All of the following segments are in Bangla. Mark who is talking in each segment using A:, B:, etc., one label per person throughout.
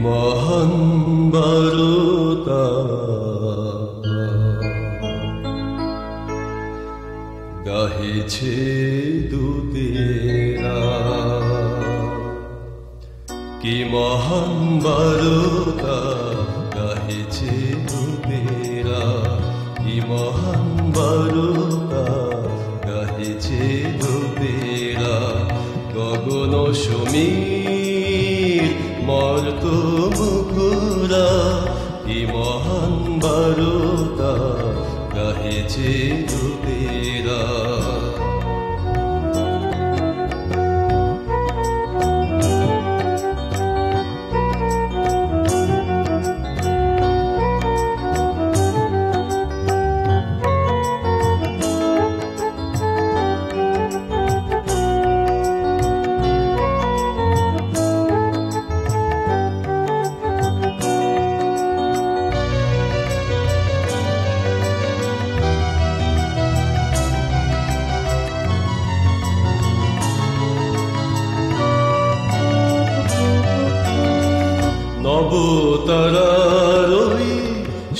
A: মহান বারতা গাহিছে দূতেরা, কি মহান বারতা গাহিছে দূতেরা, কি মহান বারতা গাহিছে দূতেরা। গগন সমীর মর্ত মুখরা, কি মহান বারতা গাহিছে দূতেরা। নবতারার ওই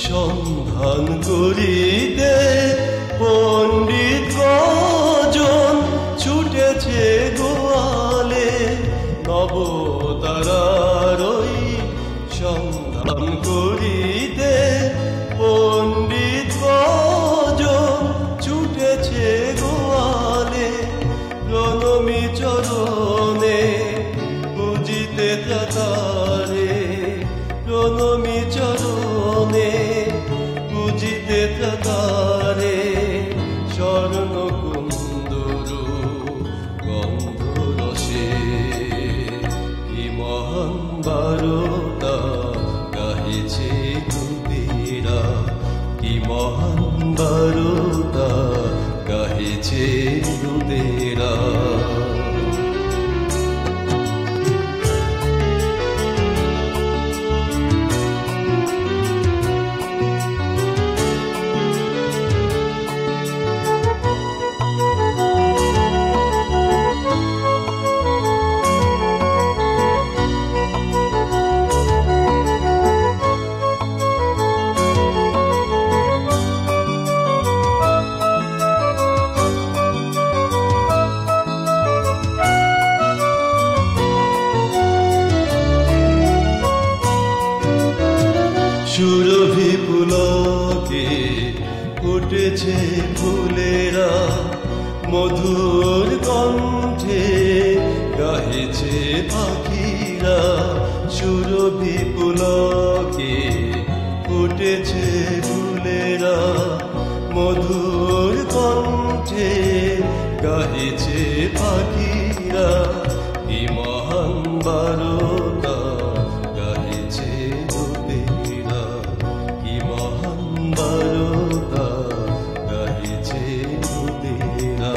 A: সন্ধান করিতে পণ্ডিত কজন ছুটেছে গোয়ালে। নবতারার ওই সন্ধান করিতে পণ্ডিত কজন ছুটেছে গোয়ালে। প্রণমী চরণে পূজিতে ত্রাতারে, প্রণমী চরণে পূজিতে ত্রাতারে। স্বর্ণ কুন্দরু গন্ধরসে, কি মহান বারতা গাহিছে দূতেরা, কি মহান বারতা গাহিছে দূতেরা। সুরভি পুলকে ফুটেছে ফুলেরা, মধুর কণ্ঠে গাহিছে পাখিরা। সুরভি পুলকে ফুটেছে ফুলেরা, মধুর কণ্ঠে গাহিছে পাখিরা। কি মহান বারতা গাহিছে দূতেরা, কি মহান বারতা গাহিছে দূতেরা।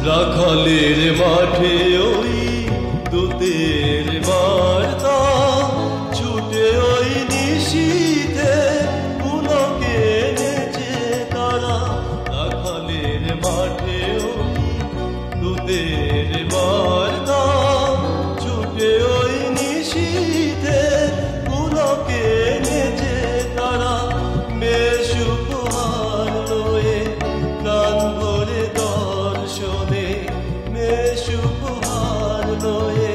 A: রাখালের মাঠে ওই দূতের বার্তা ছুটে ওই নিশীথে পুলকে নেচে তারা। রাখালের মাঠে ওই দূতের বার্তা ছুটে ওই নিশীথে পুলকে নেচে তারা। মেষ উপহার লয়ে প্রাণ ভরে দর্শনে, মেষ উপহার লয়ে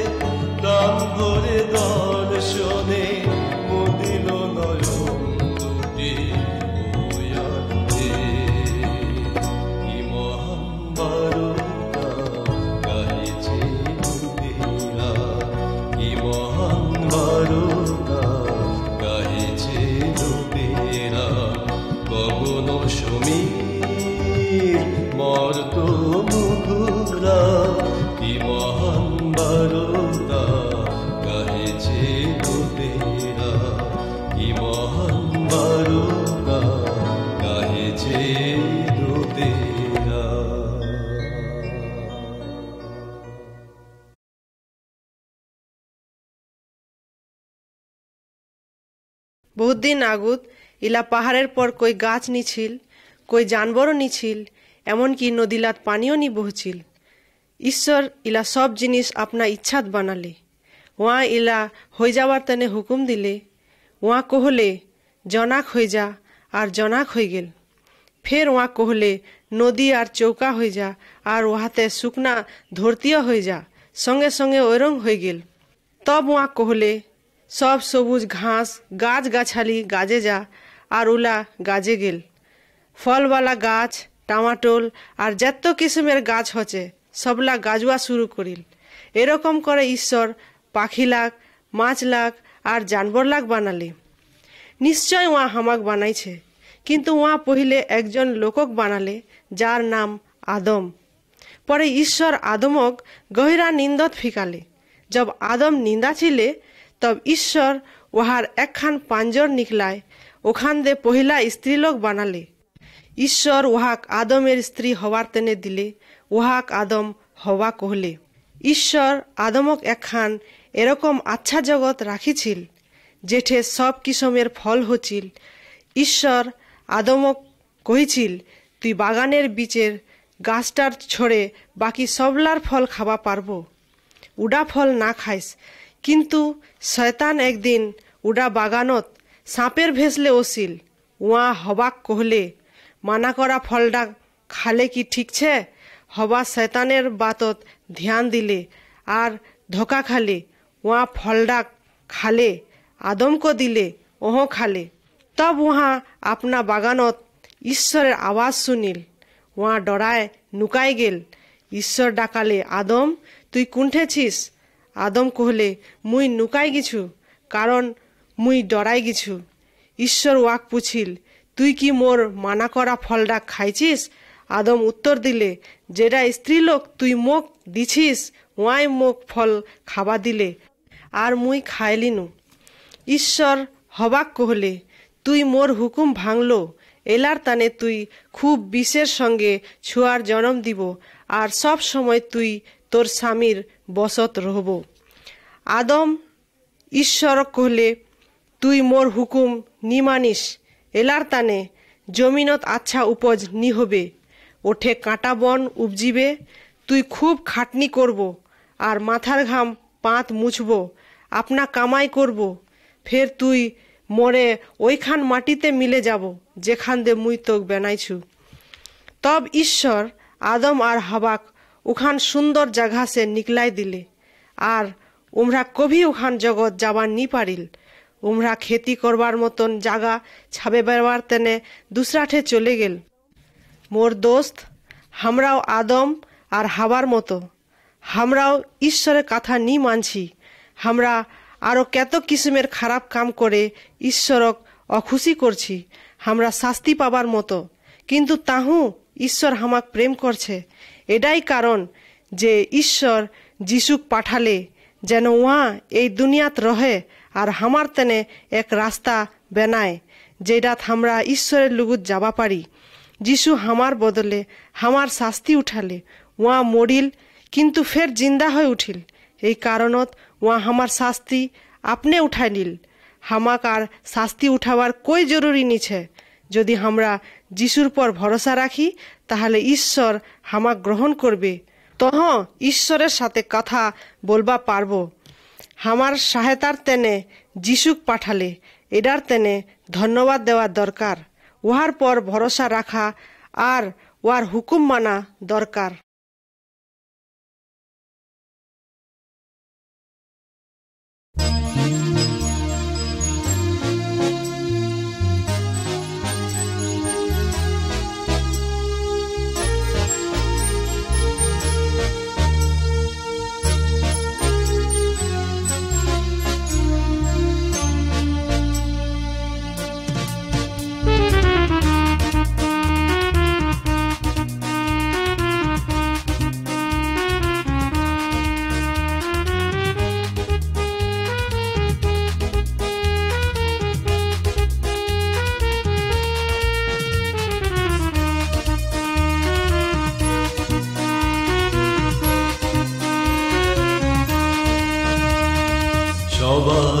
A: মর্ত মুখরা কি মহান বারতা গাহেছে নদীরা, কি মহান বারতা গাহেছে নদীরা।
B: বহুত দিন আগুত ইলা পাহাড়ের পর কই গাছ নিছিল, কই জানবরও নিছিল, এমনকি নদীলাত পানিও নি বহছিল। ঈশ্বর ইলা সব জিনিস আপনা ইচ্ছাত বানালে। ওয়া ইলা হয়ে যাওয়ার তেনে হুকুম দিলে। ওয়া কহলে জনাক হয়ে যা, আর জনাক হয়ে গেল। ফের ওয়া কহলে নদী আর চৌকা হয়ে যা, আর ওহাতে শুকনা ধরতিও হয়ে যা। সঙ্গে সঙ্গে ওরং হয়ে গেল। তব ওয়া কহলে সব সবুজ ঘাস গাছ গাছালি গাজে যা, আর উলা গাজে গেল। ফলওয়ালা গাছ, টামাটোল আর যত কিসমের গাছ হচ্ছে সবলা গাজুয়া শুরু করিল। এরকম করে ঈশ্বর পাখি লাগ, মাছ লাগ আর জানবর লাগ বানালে। নিশ্চয় ওয়া হামাক বানাইছে, কিন্তু ওয়া পहिले একজন লোকক বানালে যার নাম আদম। পরে ঈশ্বর আদমক গহিরা নিন্দত ফিকালে। जब आदम निंदा छिले तब ईश्वर वहार एकखान पांजर निकलाय, ओखान दे पहिला स्त्रीलोक बानाले। ईश्वर वहाक आदमेर स्त्री हवार तेने दिले, वहाक आदम हवा कहले। ईश्वर आदमक एकखान एरकम अच्छा जगत राखिछिल जेठे सब किसमेर फल हचिल। ईश्वर आदमक कहिछिल तुई बागानेर बीचेर गाछटार छोड़े बाकी सबलार फल खावा पारबो, उडा फल ना खाइस। किन्तु शैतान एकदिन उडा बागानत सापेर भेसले ओसिल। वहाँ हवाक कहले माना करा फलडा खाले कि ठीक छे। हवा शैतानेर बातत ध्यान दिले आर धोखा खाले। वहाँ फलडा खाले, आदम को दिले, ओहो खाले। तब वहाँ अपना बागानत ईश्वरेर आवाज सुनिल। वहाँ डराय नुकाय गेल। ईश्वर डाकाले आदम तुई कुंठे छिस? आदम कहले मुई नुकाय गिछु, कारण मुई डराय गिछु। ईश्वर वाक पुछिल तुई कि मोर माना करा फलडा खाइछिस? आदम उत्तर दिले जेडा स्त्रीलोक तुई मोक दिछिस वाई मोक फल खावा दिले आर मुई खाइलिनु। ईश्वर हवाक कहले तुई मोर हुकुम भांगलो, एलार ताने तुई खूब विषेर संगे छुआर जन्म দিব আর সব সময় তুই তোর স্বামীর বসত রহব। আদম ঈশ্বর কহলে তুই মোর হুকুম নি মানিস, এলার তানে জমিনত আচ্ছা উপজ নি হবে, ওঠে কাঁটা বন উপজিবে, তুই খুব খাটনি করব আর মাথার ঘাম পাত মুছব, আপনা কামাই করব, ফের তুই মরে ওইখান মাটিতে মিলে যাব যেখান দে মুই তোক বেনাইছু। তব ঈশ্বর आदम और हवाक उखान सुंदर जगह से निकलाई दिले और उम्रा कभी उखान जगत जाबार नी पारिल। उम्रा खेती करबार मतन जागा छाबे बेरबार तेने दूसरा ठे चले गेल। मोर दोस्त हमराओ आदम और हवार मतो हमराओ ईश्वरेर कथा नी मानछि। हमरा आरो कत किस्मेर खराब काम करे ईश्वरक अखुशी करछि। हमरा शास्ति पाबार मतो, किन्तु ताहू ईश्वर हमाक प्रेम करछे। एडाई कारण जे ईश्वर जिसुक पाठाले जेन वहाँ এই दुनियात रहे और हमार तेने एक रास्ता बेनाय जेडात हमरा ईश्वरेर लुगुत जाबा पारी। जिसु हमार बदले हमार शास्ति उठाले, वहाँ मरिल किन्तु फेर जिंदा हये उठिल। এই कारणत वहाँ हमार शास्ति आपने उठाई निल। हमाक आर शास्ति उठावार कोई जरूरी नी छे। যদি আমরা যিশুর পর ভরসা রাখি তাহলে ঈশ্বর হামাক গ্রহণ করবে। তহ ঈশ্বরের সাথে কথা বলবা পারবো। হামার সহায়তার তেনে যিশুক পাঠালে, এডার তেনে ধন্যবাদ দেওয়া দরকার। উহার পর ভরসা রাখা আর ওয়ার হুকুম মানা দরকার।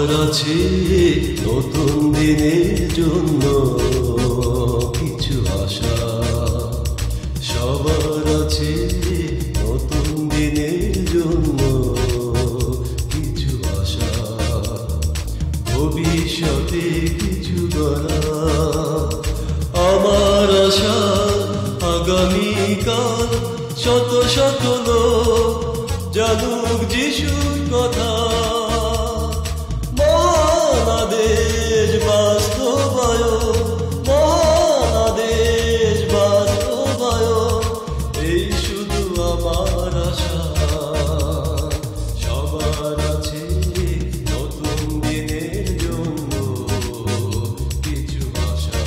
A: সবার আছে নতুন দিনের জন্য কিছু আশা, সবার আছে নতুন দিনের জন্য কিছু আশা, ভবিষ্যতে কিছু গড়া। আমার আশা আগামীকাল শত শত লোক জানুক যিশুর কথা। মহাদেশ বাস্তবায়ন, মহাদেশ বাস্তবায়ন, এই শুধু আমার আশা। সবার আছে নতুন দিনের জন্য কিছু আশা।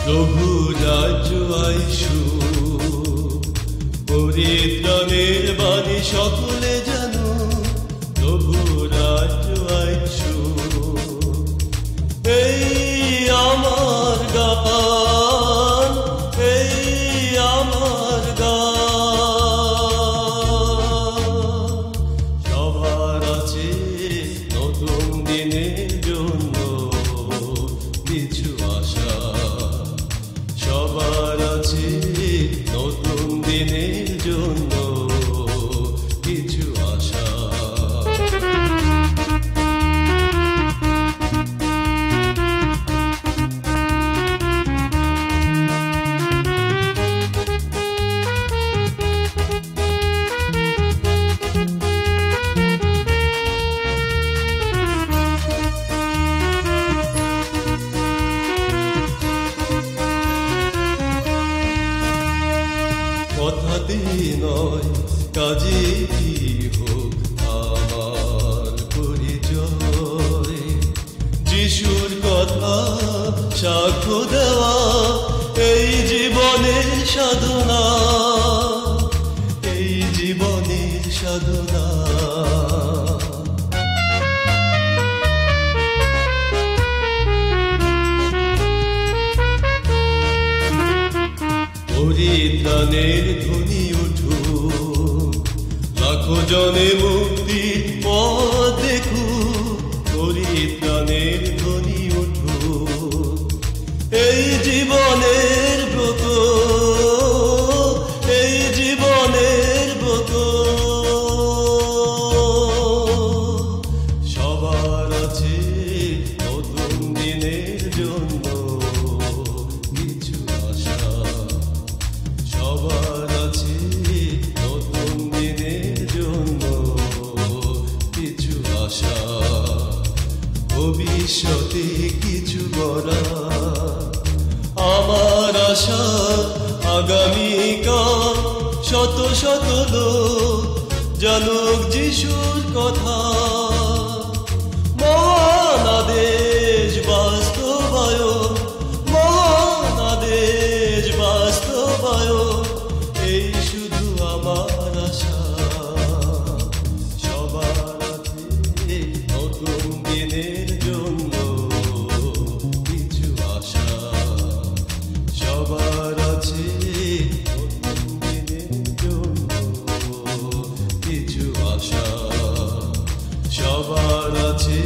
A: প্রভু রাজ্য আইসু, পরিত্রাণের বাণী সকলে জানো। প্রভু রাজ্য আইসু, এই আমার গান, এই আমার গান। সবার আছে নতুন দিনের জন্য কিছু আশা, সবার আছে নতুন দিনের জন্য কিছু আশা। কথাতে নয় কাজে কি হোক আমার পরিচয়, যিশুর কথা সাক্ষ্য দেওয়া এই জীবনের সাধনা, এই জীবনের সাধনা। পরিত্রাণের ধ্বনি উঠু, লাখো জনে মুক্তির পথ দেখু। পরিত্রাণের ধ্বনি উঠু, এই জীবনের ব্রত, এই জীবনের ব্রত। সবার আছে নতুন দিনের জন্য কিছু আশা, সবার আছে নতুন দিনের জন্য কিছু আশা, ভবিষ্যতে কিছু গড়া। আমার আশা আগামীকাল শত শত লোক জানুক যিশুর কথা। মহাদেশ বাস্তবায়ন, মহাদেশ বাস্তবায়ন, এই শুধু আমার আশা। সবার আছে নতুন দিনের জন্য কিছু আশা, সবার আছে নতুন দিনের জন্য কিছু আশা, সবার আছে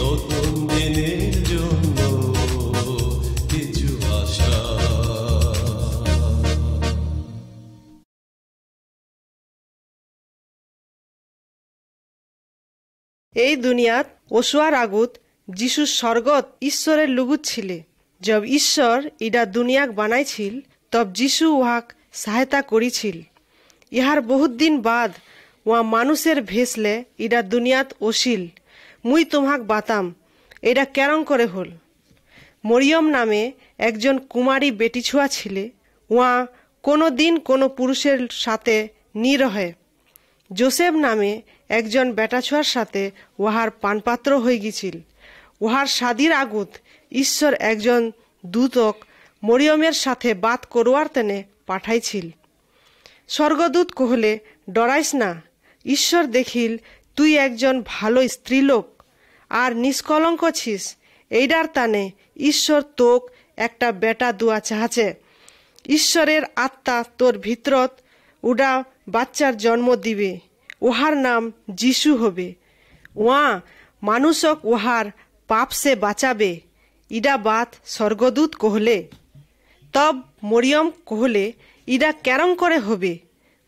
A: নতুন দিনের জন্য কিছু আশা।
B: এই দুনিয়াত ওসুয়ার আগুত যিশু স্বর্গত ঈশ্বরের লুগুত ছিলে। जब ईश्वर इडा दुनियाक बनाइछिल तब যিশু उहाक सहायता करिछिल। इहार बहुत दिन बाद वहाँ मानुषेर भेष ले इडा दुनियात ओसिल। मुई तुम्हाक बाताम एडा केरम करे होल। मरियम नामे एकजन कुमारी बेटी छुआ छिले। वहाँ कोनो दिन कोनो पुरुषेर साथे नी रहे। जोसेफ नामे एकजन बेटा छुआर साथे वहार पानपात्र हये गिछिल। উহার শাদির আগুত ঈশ্বর একজন দূতক মরিয়মের সাথে বাত করোয়ার তেনে পাঠাইছিল। স্বর্গদূত কহলে, ডরাইস না, ঈশ্বর দেখিল তুই একজন ভালো স্ত্রীলোক আর নিষ্কলঙ্ক ছিস, এইডার তানে ঈশ্বর তোক একটা বেটা দুয়া চাহাছে। ঈশ্বরের আত্মা তোর ভিতরত উডা বাচ্চার জন্ম দিবে, উহার নাম যিশু হবে। ওয়া মানুষক উহার পাপ সে বাঁচাবে। ইডা বাত স্বর্গদূত কহলে। তব মরিয়ম কহলে, ইডা কেরম করে হবে?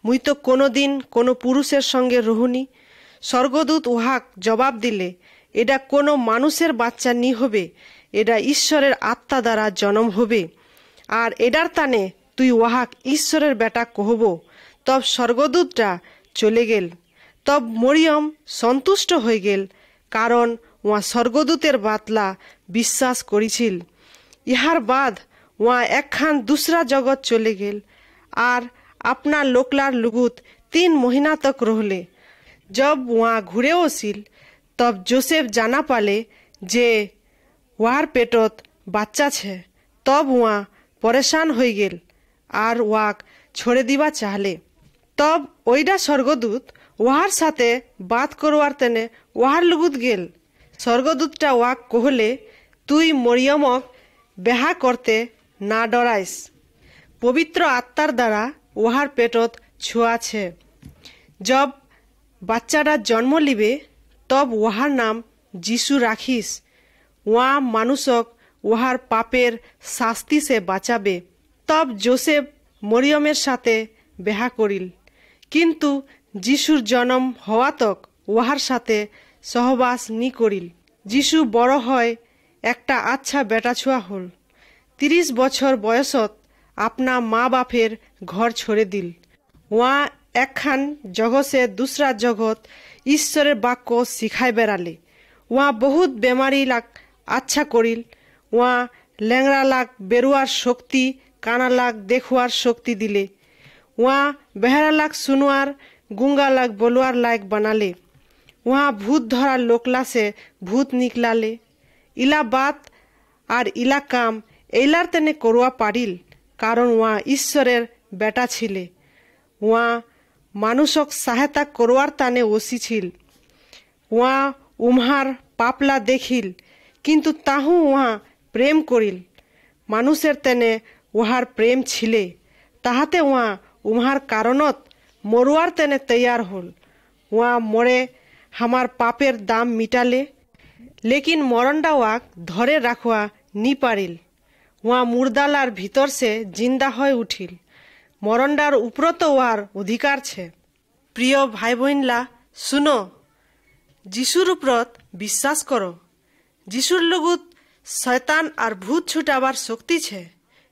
B: মুই তো কোনোদিন কোনো পুরুষের সঙ্গে রহুনি। স্বর্গদূত উহাক জবাব দিলে, এটা কোনো মানুষের বাচ্চা নি হবে, এটা ঈশ্বরের আত্মা দ্বারা জন্ম হবে। আর এডার তানে তুই উহাক ঈশ্বরের বেটা কহব। তব স্বর্গদূতটা চলে গেল। তব মরিয়ম সন্তুষ্ট হয়ে গেল, কারণ ওয়া স্বর্গদূতের বাতলা বিশ্বাস করেছিল। ইহার বাদ ওয়া একখান দুসরা জগৎ চলে গেল আর আপনা লোকলার লুগুত 3 মহিনা তক রহলে। जब वहाँ घुरे ओसिल तब जोसेफ जाना पाले जे वार पेटत बाच्चा छे। तब वहाँ परेशान हो गेल और वाक छोड़े दिवा चाहले। तब ओइडा स्वर्गदूत वहार साथे बात करवार तेने वहार लुगुत गेल। स्वर्गदूतटा वाक कहले, तुई मरियमक बेहा करते ना डराइस, पवित्र आत्मार द्वारा वहार पेटत छुआ छे। जब বাচ্চারা জন্ম লিবে তব উহার নাম যিশু রাখিস। ওয়া মানুষক উহার পাপের শাস্তি সে বাঁচাবে। তব যোসেফ মরিয়মের সাথে বেহা করিল, কিন্তু যিশুর জন্ম হওয়া তক উহার সাথে সহবাস নি করিল। যিশু বড় হয় একটা আচ্ছা বেটা ছুয়া হল। 30 বছর বয়সত আপনা মা বাপের ঘর ছড়ে দিল। ওয়া একখান জগতে দুসরা জগৎ ঈশ্বরের বাক্য শিখাই বেড়ালে। ওয়া বহুত বেমারি লাগ আচ্ছা করিল। ওয়া ল্যাংড়া লাগ বেরুয়ার শক্তি, কানা লাগ দেখুয়ার শক্তি দিলে। ওয়া বেহারা লাগ শুনুয়ার, গুঙ্গা লাগ বলুয়ার লায়ক বানালে। ওয়া ভূত ধরার লোকলা সে ভূত নিকলালে। ইলা বাত আর ইলা কাম এইলার তেনে করুয়া পারিল, কারণ ওয়া ঈশ্বরের বেটা ছিলে। ওয়া মানুষক সহায়তা করবার তানে ওসিছিল। ওয়া উমহার পাপলা দেখিল, কিন্তু তাহু উহা প্রেম করিল। মানুষের তেনে উহার প্রেম ছিলে, তাহাতে উহা উমহার কারণত মরুয়ার তেনে তৈয়ার হল। উহা মরে হামার পাপের দাম মিটালে, লেকিন মরণটা ওয়াক ধরে রাখুয়া নি পারিল। উহা মুর্দালার ভিতর সে জিন্দা হয়ে উঠিল। মরণডার উপরত ওয়ার অধিকার ছে। প্রিয় ভাই বোনলা, শুনো, যিশুর উপরত বিশ্বাস করো। যিশুর লগুত শয়তান আর ভূত ছুটাবার শক্তি ছে।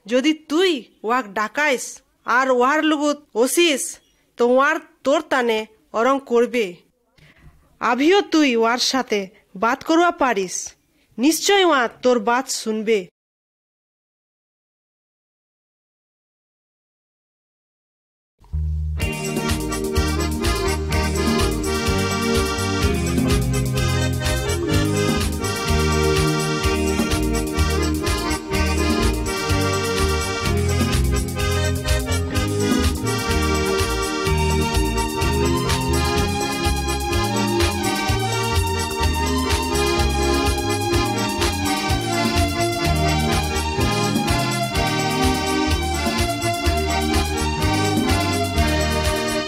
B: যদি তুই ওয়াক ডাকাইস আর ওয়ার লগুত ওসিস, তো ওয়ার তোর তানে অরং করবে। আভিও তুই ওয়ার সাথে বাত করবা পারিস, নিশ্চয় ওয়া তোর বাত শুনবে।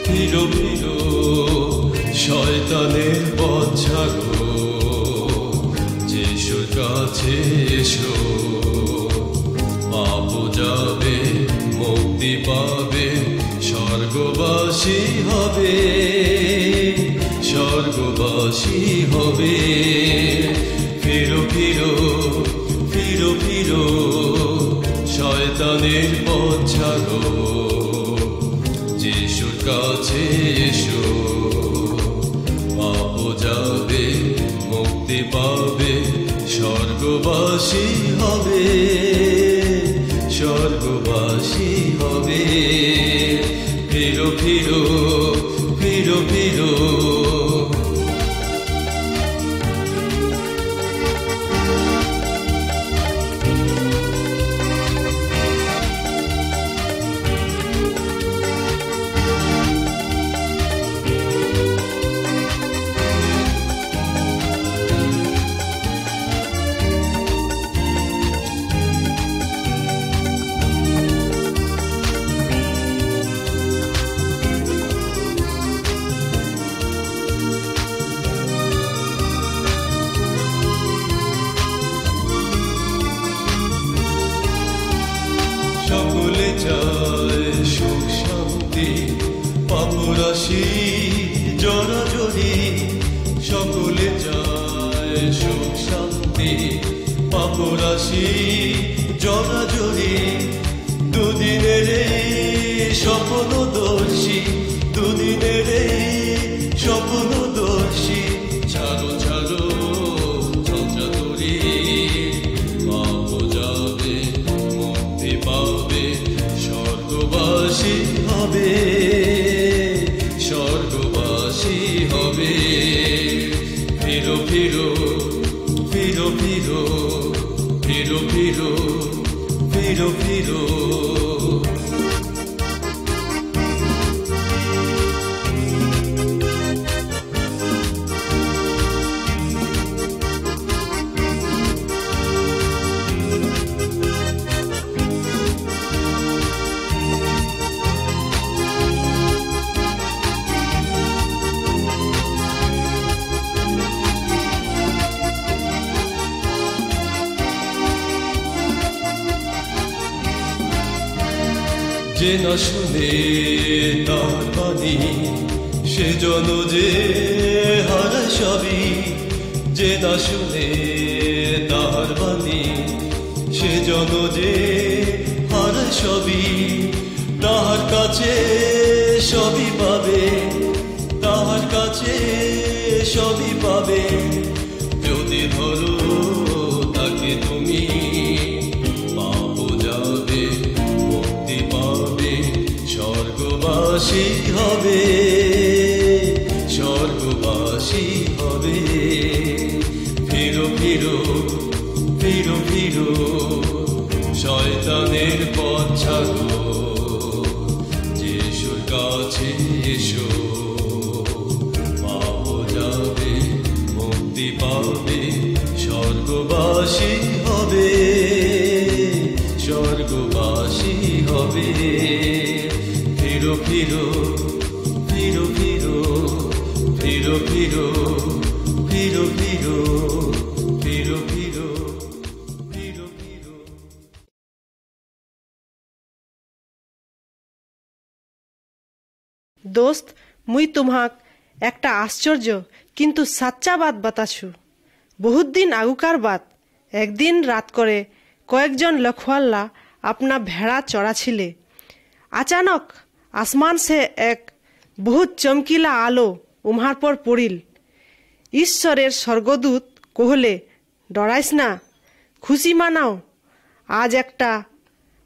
A: ফিরো ফিরো শয়তানের পথ ছাড়ো, যিশুর কাছে এসো। পাপ যাবে, মুক্তি পাবে, স্বর্গবাসী হবে, স্বর্গবাসী হবে। ফিরো ফিরো ফিরো ফিরো শয়তানের পথ ছাড়ো, যিশুর কাছে এসো। পাপ যাবে, মুক্তি পাবে, স্বর্গবাসী হবে, স্বর্গবাসী হবে। ফিরো ফিরো ফিরো ফিরো। পাপরাশি জড়াজড়ি সকলে চায় সুখ শান্তি পাপরাশি জড়াজড়ি দুদিনের স্বপ্নদর্শী দুদিনের স্বপ্নদর্শী ছাড়ো ছাড়ো চঞ্চরি পাপ যাবে মুক্তি পাবে স্বর্গবাসী হবে স্বর্গবাসী হবে ফিরো ফিরো ফিরো ফিরো ফিরো ফিরো ফিরো ফিরো যে না শুনে তার বাণী সে জন যে হারায় সবই যে না শুনে তার বাণী সে জন যে হারায় সবই তাহার কাছে সবই পাবে তাহার কাছে সবই পাবে যদি ধরো তাকে তুমি পাপ যাবে মুক্তি পাবে স্বর্গবাসী হবে স্বর্গবাসী হবে ফিরো ফিরো ফিরো ফিরো শয়তানের পথ ছাড়ো যিশুর কাছে এসো পাপ যাবে মুক্তি পাবে স্বর্গবাসী হবে স্বর্গবাসী হবে ফিরো ফিরো ফিরো ফিরো ফিরো ফিরো ফিরো ফিরো ফিরো ফিরো ফিরো ফিরো।
B: দোস্ত মুই তোমাক একটা আশ্চর্য কিন্তু সাচ্চা বাত বাতাছু। বহুত দিন আগুকার বাত। একদিন রাত করে কয়েকজন লখওয়াল্লা আপনা ভেড়া চড়াছিলে। আচানক আসমান সে এক বহুত চমকিলা আলো উমহার পর পড়িল। ঈশ্বরের স্বর্গদূত কহলে, ডরাইস না, খুশি মানাও, আজ একটা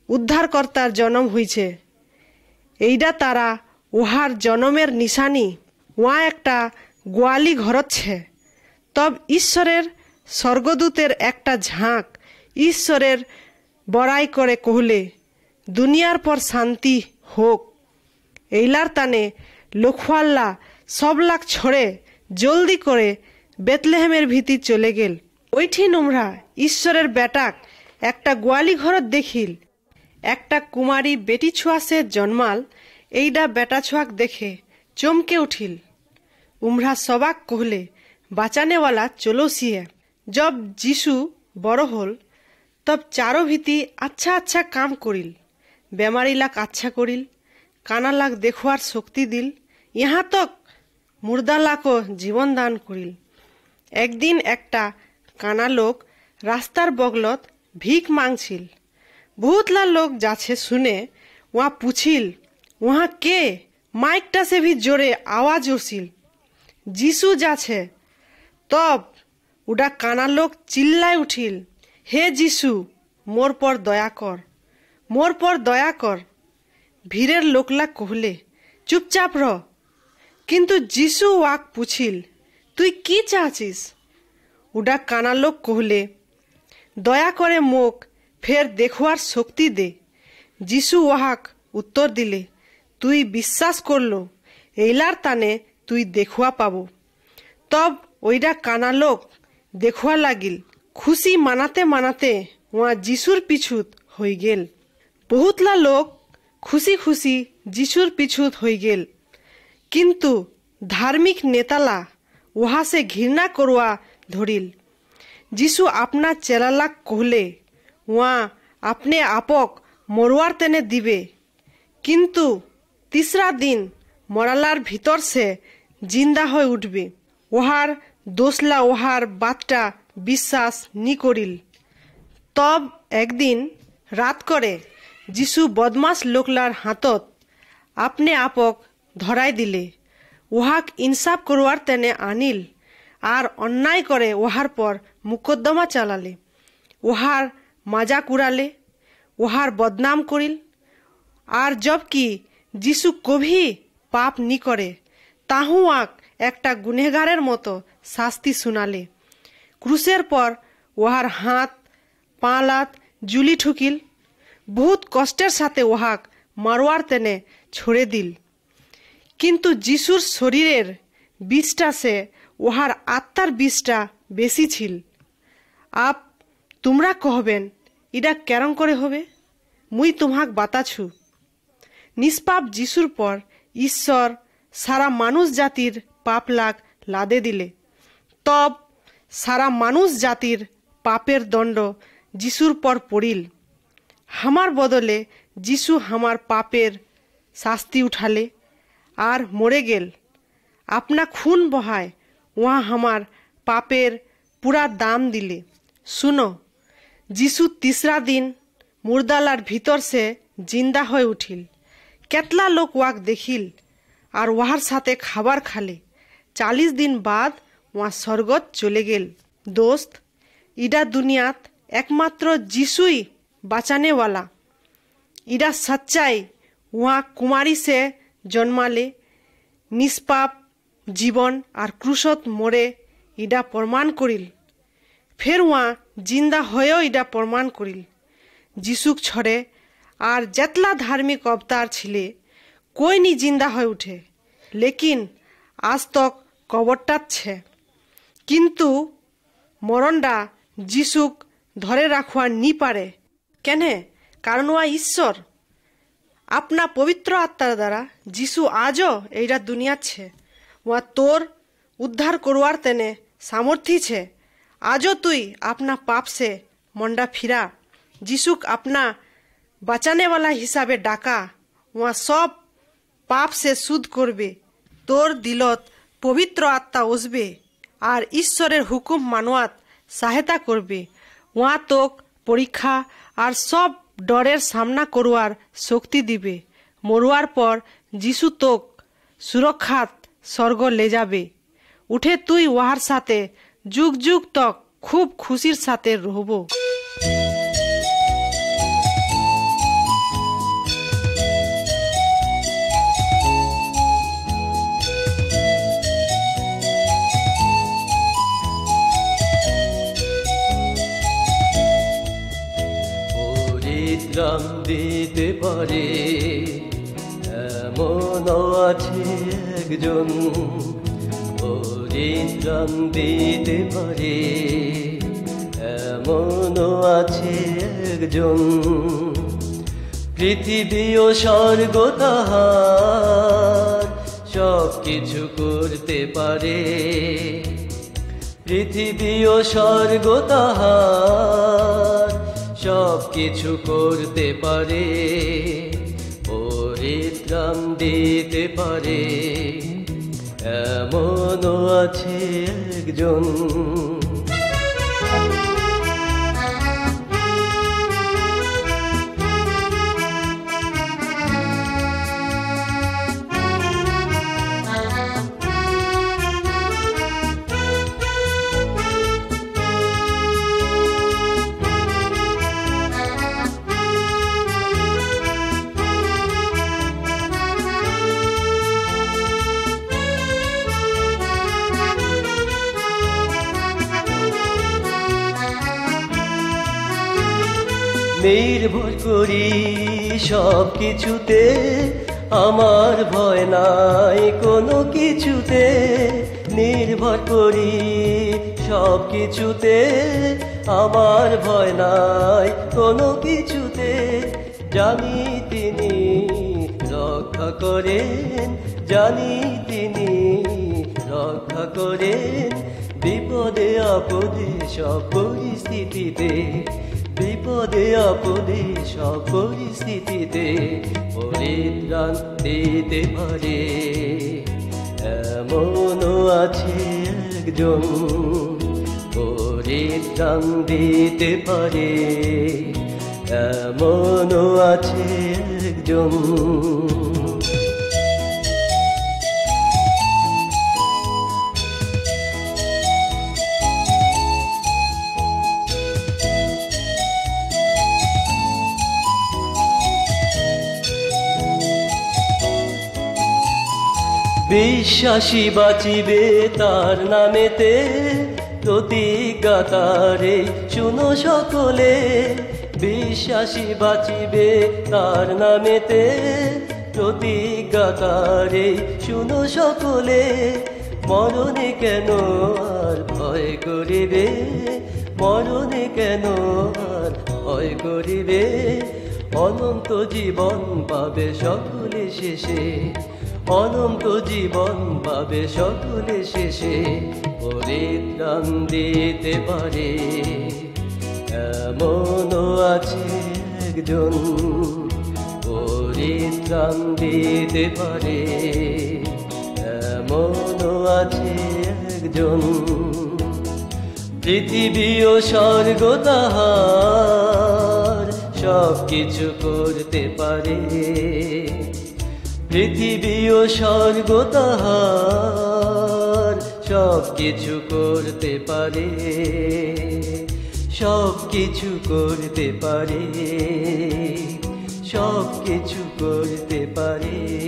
B: উদ্ধারকর্তার জন্ম হইছে। এইডা তারা উহার জন্মের নিশানি। ওয়া একটা গোয়ালি ঘরচ্ছে। তব ঈশ্বরের স্বর্গদূতের একটা ঝাঁক ঈশ্বরের বড়াই করে কহলে, দুনিয়ার পর শান্তি হোক। এইলার তানে লখওয়াল্লা সব লাখ ছড়ে জলদি করে বেতলেহেমের ভিতি চলে গেল। ওইঠি নোমরা ঈশ্বরের বেটাক একটা গোয়ালি ঘরত দেখিল। একটা কুমারী বেটি ছুয়াশে জন্মাল। এইডা বেটা ছুয়াক দেখে চমকে উঠিল। উমরা সবাক কহলে, বাঁচানেওয়ালা চলো সিয়ে। জব যিশু বড় হল তব চারো ভীতি আচ্ছা আচ্ছা কাম করিল। বেমারি লাক আচ্ছা করিল, কানা লাক দেখুয়ার শক্তি দিল, ইহা তক মুর্দা লাকও জীবন দান করিল। একদিন একটা কানা লোক রাস্তার বগলত ভিক মাংছিল। বহুতলা লোক যাচ্ছে শুনে ওয়া পুছিল, ওহা কে? মাইকটা সে ভি জোরে আওয়াজ উঠছিল, যিশু যাচ্ছে। তব উডা কানা লোক চিল্লায় উঠিল, হে যিশু, মোর পর দয়া কর, মোর পর দয়া কর। ভিড়ের লোকলা কহলে, চুপচাপ র। কিন্তু যিশু ওয়াক পুছিল, তুই কি চাচ্ছিস? উডা কানা লোক কহলে, দয়া করে মোক ফের দেখুয়ার শক্তি দে। যিশু ওয়াহাক উত্তর দিলে, তুই বিশ্বাস করলো, এইলার তানে তুই দেখুয়া পাবো। তব ওইডা কানা লোক দেখুয়া লাগিল। খুশি মানাতে মানাতে ওয়া যিশুর পিছুত হয়ে গেল। বহুতলা লোক খুশি খুশি যিশুর পিছুত হয়ে গেল। কিন্তু ধার্মিক নেতালা উহা সে ঘৃণা করুয়া ধরিল। যিশু আপনা চেলালাক কহলে, ওয়া আপনে আপক মরুয়ার তেনে দিবে, কিন্তু তিসরা দিন মরালার ভিতর সে জিন্দা হয়ে উঠবে। ওহার দোসলা ওহার বাতটা বিশ্বাস নি করিল। তব একদিন রাত করে যিশু বদমাস লোকলার হাতত আপনি আপক ধরাই দিলে। ওহাক ইনসাফ করবার তেনে আনিল আর অন্যায় করে ওহার পর মুকদ্দমা চালালে। ওহার মজা উড়ালে, ওহার বদনাম করিল। আর জব কি যিশু কভি পাপ নি করে, তাহু আক একটা গুনেগারের মতো শাস্তি শুনালে। ক্রুশের পর ওহার হাত পা লাত জুলি ঠুকিল। বহুত কষ্টের সাথে ওহাক মারোয়ার তেনে ছড়ে দিল। কিন্তু যিশুর শরীরের বিষটা সে ওহার আত্মার বিষটা বেশি ছিল। আপ তোমরা কহবেন ইডা কেরম করে হবে? মুই তোমাক বাতাছু। নিষ্পাপ যিশুর পর ঈশ্বর সারা মানুষ জাতির পাপ লাগ লাদে দিলে। তব সারা মানুষ জাতির পাপের দণ্ড যিশুর পর পড়িল। হামার বদলে যিশু হামার পাপের শাস্তি উঠালে আর মরে গেল। আপনা খুন বহায় ওয়া হামার পাপের পুরা দাম দিলে। শুনো, যিশু তিসরা দিন মুর্দালার ভিতর সে জিন্দা হয়ে উঠিল। কেতলা লোক ওয়াক দেখিল আর ওয়ার সাথে খাবার খালে। 40 দিন বাদ ওয়া স্বর্গত চলে গেল। দোস্ত, ইডা দুনিয়াত একমাত্র যিশুই বাঁচানেওয়ালা। ইডা সচ্চাই ওয়া কুমারী সে জন্মালে নিষ্পাপ জীবন আর ক্রুশত মরে ইডা প্রমাণ করিল। ফের ওয়া জিন্দা হয়েও ইডা প্রমাণ করিল। যিশুক ছড়ে আর যেতলা ধার্মিক অবতার ছিলে কই নি জিন্দা হয়ে উঠে, লেকিন আজ তক কবরটাচ্ছে। কিন্তু মরণটা যিশুক ধরে রাখুয়া নি পারে কেনে? কারণ ওয়া ঈশ্বর। আপনা পবিত্র আত্মার দ্বারা যিশু আজও এইটা দুনিয়াচ্ছে। ওয়া তোর উদ্ধার করবার তেনে সামর্থ্য ছে। আজও তুই আপনা পাপ সে মন্ডা ফিরা। যিশুক আপনা বাঁচানেওয়ালা হিসাবে ডাকা। ওয়া সব পাপ সে শুধ করবে। তোর দিলত পবিত্র আত্মা আসবে আর ঈশ্বরের হুকুম মানোয়াত সহায়তা করবে। ওয়া তোক পরীক্ষা আর সব ডরের সামনা করবার শক্তি দিবে। মরুয়ার পর যিশু তোক সুরক্ষাত স্বর্গ লে যাবে। উঠে তুই ওহার সাথে যুগ যুগ তক খুব খুশির সাথে রহব।
A: পরিত্রাণ দিতে পারে এমন আছে একজন। পরিত্রাণ দিতে পারে এমন আছে একজন। পৃথিবী ও স্বর্গ তাহার সব কিছু করতে পারে। পৃথিবী ও স্বর্গ তাহার সব কিছু করতে পারে। পরিত্রাণ দিতে পারে এমন আছে একজন। নির্ভর করি সব কিছুতে, আমার ভয় নাই কোনো কিছুতে। নির্ভর করি সব কিছুতে, আমার ভয় নাই কোনো কিছুতে। জানি তিনি রক্ষা করেন, জানি তিনি রক্ষা করেন। বিপদে আপদে সব পরিস্থিতিতে বিপদে আপদে সব পরিস্থিতিতে পরিত্রাণ দিতে পারে। এমনও আছে একজন পরিত্রাণ দিতে পারে, এমনও আছে একজন। বিশ্বাসী বাঁচিবে তার নামেতে, প্রতিজ্ঞা তারে শুনো সকলে। বিশ্বাসী বাঁচিবে তার নামেতে, প্রতিজ্ঞা তারে শুনো সকলে। মরণে কেন আর ভয় করিবে, মরণে কেন আর ভয় করিবে। অনন্ত জীবন পাবে সকলে শেষে, অনন্ত জীবন পাবে সকলে শেষে। পরিত্রাণ দিতে পারে, এমনও আছে একজন পরিত্রাণ দিতে পারে, এমনও আছে একজন। পৃথিবী ও স্বর্গ তাহার সব কিছু করতে পারে। পৃথিবী ও স্বর্গ তাহার সব কিছু করতে পারে, সব কিছু করতে পারে, সব কিছু করতে পারে।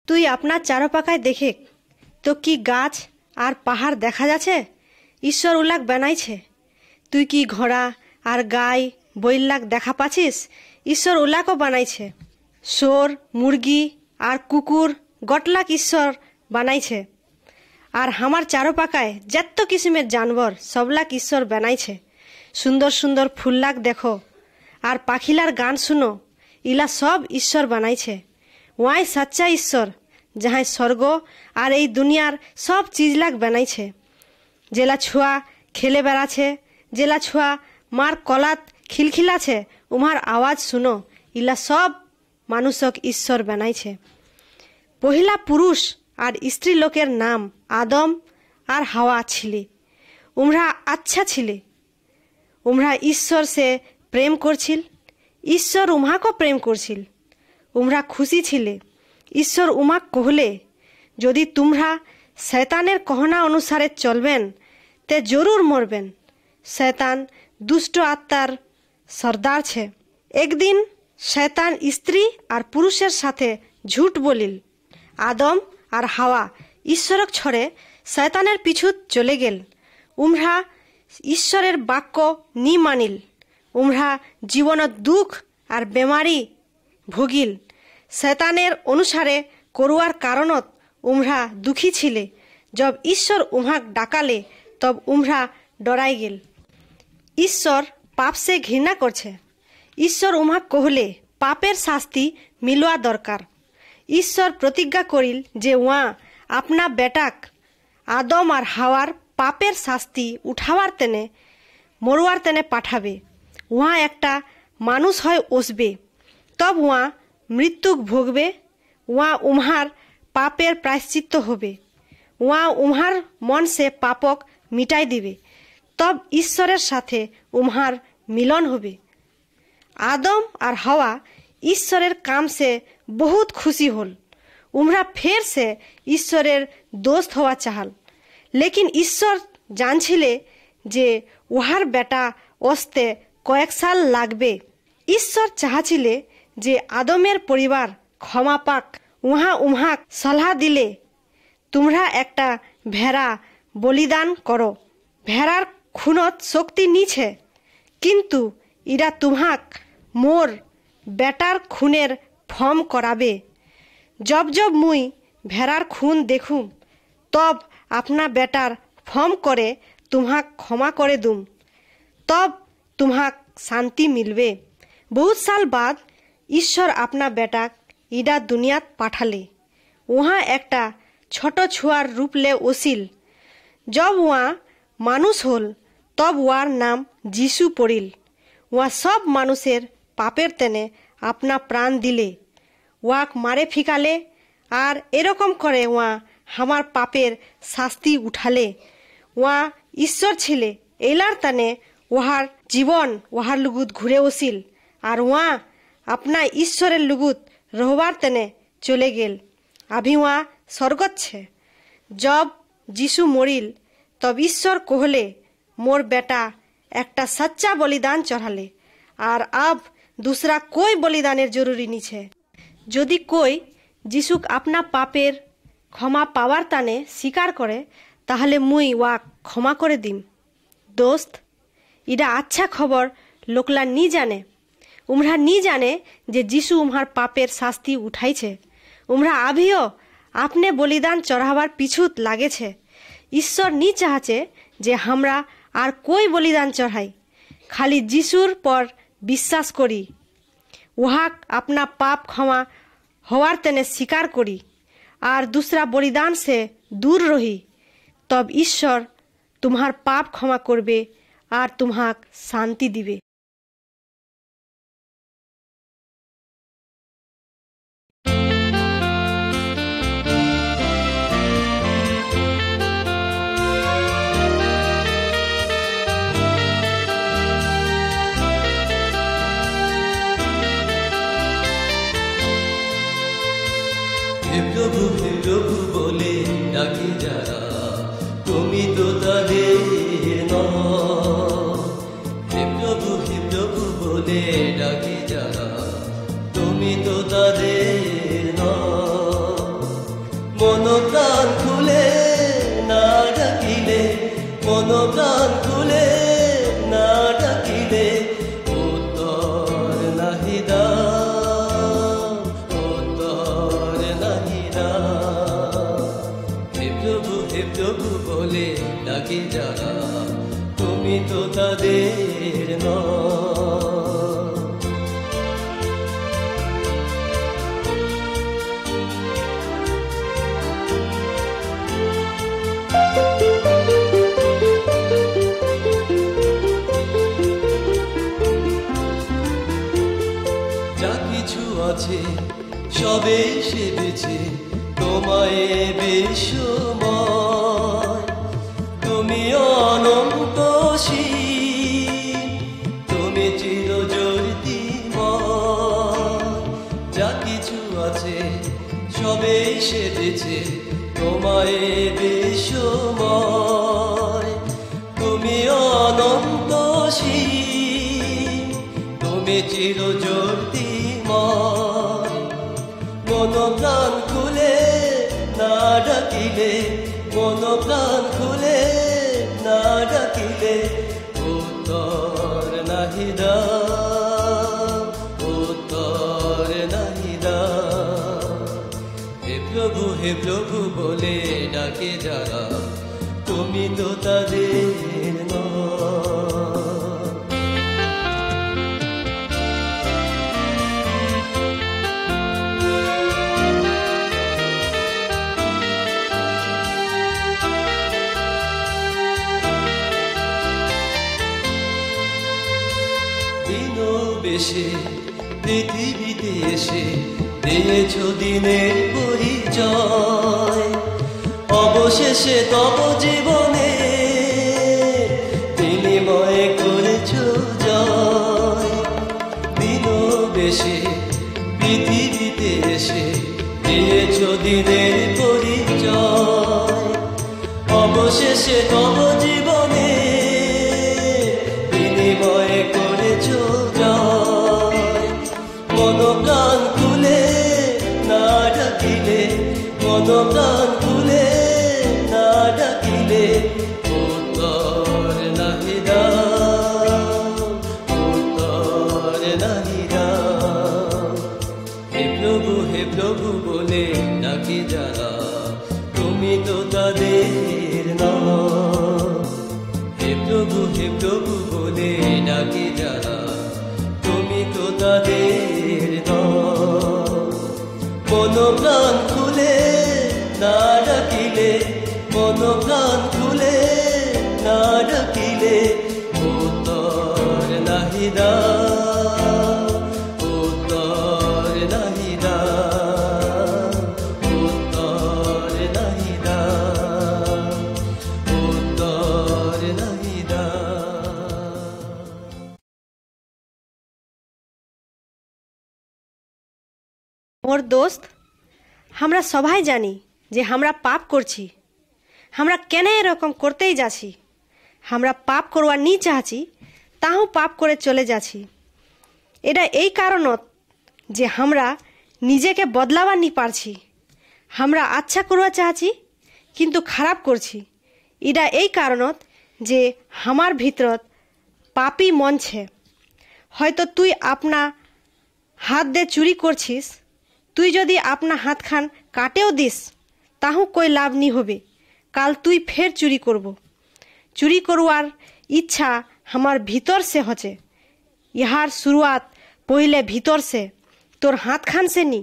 B: তুই আপনার চারপাকায় দেখে তো কি গাছ আর পাহাড় দেখা যাচ্ছে? ঈশ্বর উল্লাখ বানাইছে। তুই কি ঘোড়া আর গাই বৈল্লাক দেখা পাচ্ছিস? ঈশ্বর উল্লাখও বানাইছে। শোর, মুরগি আর কুকুর গটলাক ঈশ্বর বানাইছে। আর আমার চারপাকায় যত কিসিমের জানবর সবলাক ঈশ্বর বানাইছে। সুন্দর সুন্দর ফুললাক দেখো আর পাখিলার গান শুনো, ইলা সব ঈশ্বর বানাইছে। ওয়াই সচ্চা ঈশ্বর যাহাই স্বর্গ আর এই দুনিয়ার সব চিজলাক বানাইছে। জেলা ছুয়া খেলে বেড়াছে, জেলা ছুয়া মার কলাত খিলখিলাছে, উমার আওয়াজ শুনো, ইলা সব মানুষক ঈশ্বর বানাইছে। পহিলা পুরুষ আর স্ত্রী লোকের নাম আদম আর হাওয়া ছিলে। উমরা আচ্ছা ছিলে, উমরা ঈশ্বর সে প্রেম করছিল, ঈশ্বর উমাকে প্রেম করছিল। উমরা খুশি ছিলে। ঈশ্বর উমাক কহলে, যদি তোমরা শয়তানের कहना অনুসারে চলবেন তে জরুর মরবেন। শয়তান দুষ্ট আত্মার সর্দার ছে। একদিন শয়তান স্ত্রী আর পুরুষের সাথে ঝুট বলিল। আদম আর হাওয়া ঈশ্বরক ছড়ে শয়তানের পিছু চলে গেল। উমরা ঈশ্বরের বাক্য নি মানিল। উমরা জীবনত দুঃখ আর বেমারি ভুগিল। শয়তানের অনুসারে করুয়ার কারণত উমরা দুঃখী ছিলে। জব ঈশ্বর উমহাক ডাকালে তব উমরা ডরাই গেল। ঈশ্বর পাপ সে ঘৃণা করছে। ঈশ্বর উমহাক কহলে পাপের শাস্তি মিলওয়া দরকার। ঈশ্বর প্রতিজ্ঞা করিল যে ওয়া আপনা বেটাক আদম আর হাওয়ার পাপের শাস্তি উঠাবার তেনে মরুয়ার তেনে পাঠাবে। ওয়া একটা মানুষ হয় ওসবে, তব ওয়া মৃত্যুক ভোগবে। ওয়া উমহার পাপের প্রায়শ্চিত্ত হবে। ওয়া উমহার মন সে পাপক মিটাই দিবে। তব ঈশ্বরের সাথে উমহার মিলন হবে। আদম আর হাওয়া ঈশ্বরের কাম সে বহুত খুশি হল। উমরা ফের সে ঈশ্বরের দোস্ত হওয়া চাহাল। লেকিন ঈশ্বর জানছিলে যে উহার বেটা অস্তে কয়েক সাল লাগবে। ঈশ্বর চাহাছিলে যে আদমের পরিবার ক্ষমা পাক। উহা উমহাক সলাহ দিলে, তোমরা একটা ভেড়া বলিদান করো। ভেড়ার খুনত শক্তি নিছে, কিন্তু ইরা তুমহাক মোর বেটার খুনের ফর্ম করাবে। জব জব মুই ভেড়ার খুন দেখুম, তব আপনা বেটার ফর্ম করে তুমহাক ক্ষমা করে দুম। তব তুমহাক শান্তি মিলবে। बहुत साल बाद ईश्वर अपना बेटा इडा दुनियात पाठाले। वहाँ एकटा ছোট ছুয়ার রূপ ले ओसिल। जब वहाँ मानुष होल तब वार नाम जीशु पड़िल। वहाँ सब मानुषेर पापेर तेने अपना प्राण दिले, वाक मारे फिकाले और एरकम करे वहाँ हमार पापेर शास्ति उठाले। वहाँ ईश्वर छिले एलार तने वहार जीवन वहार लुगुत घुरे ओसिल और वहाँ अपना ईश्वरेर लुगुत रहबार तने चले गेल। अभी वहाँ स्वर्गत छे। जब जीशु मरिल तब ईश्वर कहले मोर बेटा एकटा सच्चा बलिदान चढ़ाले और अब दूसरा कोई बलिदानेर जरूरी नी छे। यदि कोई जीशुक अपना पापेर क्षमा पावार ताने स्वीकार करे ताहले मुई वा क्षमा करे दिम। दोस्त, इडा अच्छा खबर लोकला नी जाने। उमरा नी जाने जे जीशु उम्हार पापेर शास्ति उठाई छे। उमरा अभियो आपने बलिदान चढ़ावार पिछुत लागे छे। ईश्वर नी चाहचे जे हमरा आर कोई बलिदान चढ़ाई, खाली जीशुर पर विश्वास करी, वहाक अपना पाप क्षमा हवार तने स्वीकार करी और दूसरा बलिदान से दूर रही, तब ईश्वर तुम्हार पाप क्षमा करबे और तुम्हाक शांति दिबे।
A: হে প্রভু বলে ডাকি যারা, তুমি তো তাদের নয়। হে প্রভু বলে ডাকি যারা, তুমি তো তাদের নয়। মন প্রাণ খুলে না ডাকিলে, মন প্রাণ খুলে না ডাকিলে উত্তর নাহি দাও, উত্তর নাহি দাও। হে প্রভু বলে ডাকি যারা, তুমি তো তাদের নয়। যা কিছু আছে সবে সেবেছে তোমায় বিশ্বময়। তুমি অনন্তশীল, তুমি চিরজ্যোতির্ময়। যা কিছু আছে সবে সেবেছে তোমায় বিশ্বময়। তুমি অনন্তশীল, তুমি চিরজ্যোতির্ময়। মন প্রাণ খুলে না ডাকিলে, মন প্রাণ খুলে না ডাকিলে উত্তর নাহি দাও, উত্তর নাহি দাও। হে প্রভু বলে ডাকে যারা, তুমি তো তাদের নয়। বেশে পৃথিবীতে এসে দিয়েছ দিনের পরিচয়। অবশেষে তব জীবনে বিনিময় করেছ জয়। দিন বেশে পৃথিবীতে এসে দিয়েছ দিনের পরিচয়। অবশেষে তব জীবনে বিনিময় করেছ জয়। মন প্রাণ খুলে না ডাকিলে, মন প্রাণ খুলে না ডাকিলে উত্তর নাহি দাও, উত্তর নাহি দাও। হে প্রভু বলে ডাকি যারা, তুমি তো তাদের নয়। হে প্রভু বলে ডাকি যারা, তুমি তো তাদের নয়। মন প্রাণ খুলে না ডাকিলে প্রাণ খুলে না ডাকিলে উত্তর নাহি দাও, উত্তর নাহি দাও, উত্তর নাহি দাও, উত্তর নাহি দাও।
C: মোর দোস্ত, আমরা সবাই জানি যে আমরা পাপ করছি। আমরা কেন এরকম করতেই যাচ্ছি? আমরা পাপ করবার নি চাচ্ছি, তাও পাপ করে চলে যাচ্ছি। এটা এই কারণত যে আমরা নিজেকে বদলাবার নি পারছি। আমরা আচ্ছা করবা চাচ্ছি কিন্তু খারাপ করছি। এটা এই কারণত যে আমার ভিতরত পাপি মন ছে। হয়তো তুই আপনা হাত দিয়ে চুরি করছিস, তুই যদি আপনা হাত খান কাটেও দিস, তাহু কই লাভ নি হবে। কাল তুই ফের চুরি করব। চুরি করবার ইচ্ছা আমার ভিতর সে হচ্ছে। ইহার শুরুয়াত পहिले ভিতর সে, তোর হাত খান সে নি।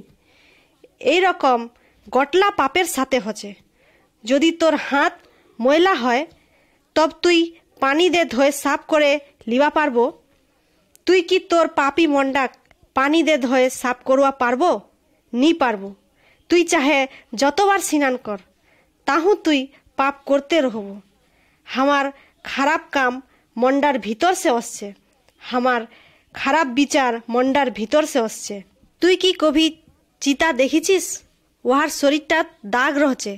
C: এইরকম গটলা পাপের সাথে হচ্ছে। যদি তোর হাত ময়লা হয় তব তুই পানি দে ধোয়ে সাফ করে লিবা পারবো? তুই কি তোর পাপি মন্ডাক পানি দে ধোয়ে সাফ করবা পারবো? নি পারবো। তুই চাহে যতবার স্নান কর, তাহু তুই পাপ করতে রহব। আমার খারাপ কাম মন্ডার ভিতর সে আসছে। আমার খারাপ বিচার মন্ডার ভিতর সে আসছে। তুই কি কবি চিতা দেখেছিস? ওহার শরীরটা দাগ রয়েছে।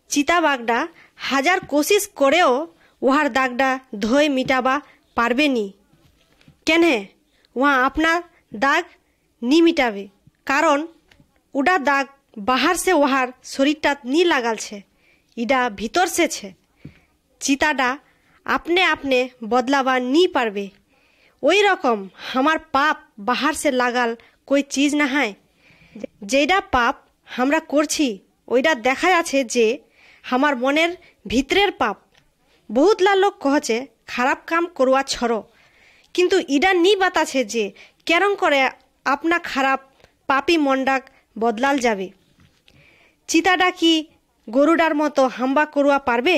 C: চিতাবাগটা হাজার কোশিশ করেও ওহার দাগটা ধোয়ে মিটাবা পারবে নি। কেনে ওয়া আপনার দাগ নি মিটাবে? কারণ ওটা দাগ বাহার সে ওহার শরীরটা নি লাগালছে, ইডা ভিতর সে ছে। চিতাটা আপনে আপনে বদলাবা নি পারবে। ওই রকম আমার পাপ বাহার সে লাগাল কই চিজ না হয়। যেটা পাপ আমরা করছি ওইটা দেখা যাচ্ছে যে আমার মনের ভিতরের পাপ। বহুতলা লোক কহছে খারাপ কাম করবা ছড়ো, কিন্তু ইডা নি বাতাছে যে কেরম করে আপনা খারাপ পাপি মন্ডাক বদলাল যাবে। চিতাটা কি গরুডার মতো হাম্বা করবা পারবে?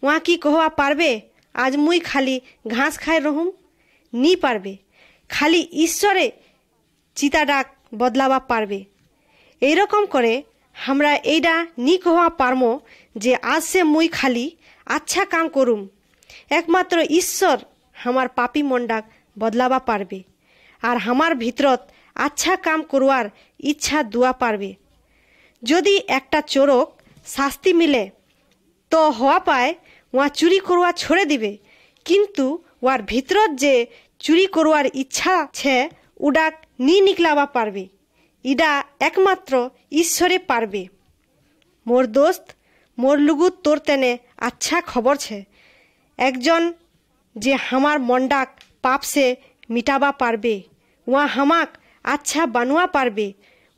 C: ওয়া কি কহবা পারবে আজ মুই খালি ঘাস খাই রহুম? নি পারবে। খালি ঈশ্বরে চিতাডাক বদলাবা পারবে। এইরকম করে আমরা এইটা নি কহবা পারমো যে আজ সে মুই খালি আচ্ছা কাম করুম। একমাত্র ঈশ্বর আমার পাপি মন্ডাক বদলাবা পারবে আর আমার ভিতরত আচ্ছা কাম করবার ইচ্ছা দুয়া পারবে। যদি একটা চোরক শাস্তি মিলে তো হওয়া পায় ওয়া চুরি করবা ছড়ে দিবে, কিন্তু ওয়ার ভিতরত যে চুরি করবার ইচ্ছা ছে উডাক নি নিকলাবা পারবে। ইডা একমাত্র ঈশ্বরে পারবে। মোর দোস্ত, মোর লুগু তোর তেনে আচ্ছা খবর ছে। একজন যে আমার মন্ডাক পাপ সে মিটাবা পারবে, ওয়া হামাক আচ্ছা বানুয়া পারবে।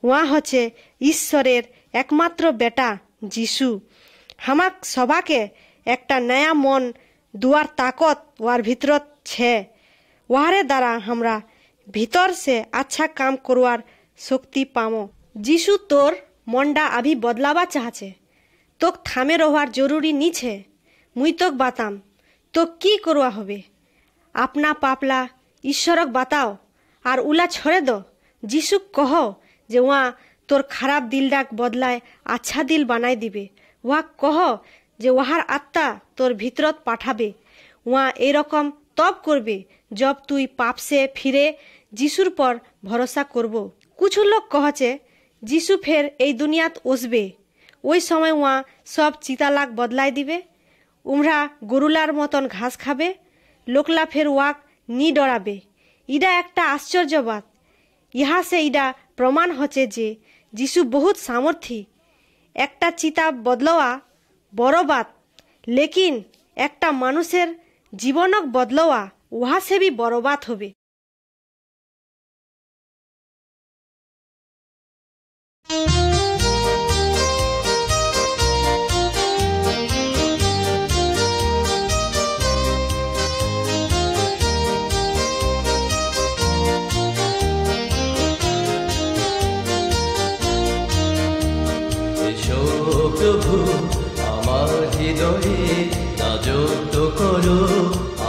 C: ওয়া হচ্ছে ঈশ্বরের একমাত্র বেটা যিশু। হামাক সবাকে একটা নয়া মন দুয়ার তাকত ওয়ার ভিতরত ছে। ওহারে দ্বারা আমরা ভিতর সে আচ্ছা কাম করবার শক্তি পামো। যিশু তোর মনটা আভি বদলাবা চাহছে। তোক থামে রহবার জরুরি নিছে। মুই তোক বাতাম তো কি করবা হবে। আপনা পাপলা ঈশ্বরক বাতাও আর উলা ছড়ে দো। যিশুক কহ যে ওয়া তোর খারাপ দিলডাক বদলায় আচ্ছা দিল বানাই দিবে। ওয়া কহ যে ওহার আত্মা তোর ভিতরত পাঠাবে। ওয়া এরকম তব করবে জব তুই পাপ সে ফিরে যিশুর পর ভরসা করব। কিছু লোক কহছে যিশু ফের এই দুনিয়াত আসবে, ওই সময় ওয়া সব চিতালাক বদলাই দিবে। উমরা গরুলার মতন ঘাস খাবে, লোকলা ফের ওয়াক নি ডরাবে। ইডা একটা আশ্চর্যবাদ। ইহা সে ইডা প্রমাণ হচ্ছে যে যিশু বহুত সামর্থ্যী। একটা চিতা বদলাওয়া বড় বাত, লেকিন একটা মানুষের জীবনক বদলাওয়া উহা সে বি বড় বাত হবে।
A: এসো প্রভু আমার হৃদয় করো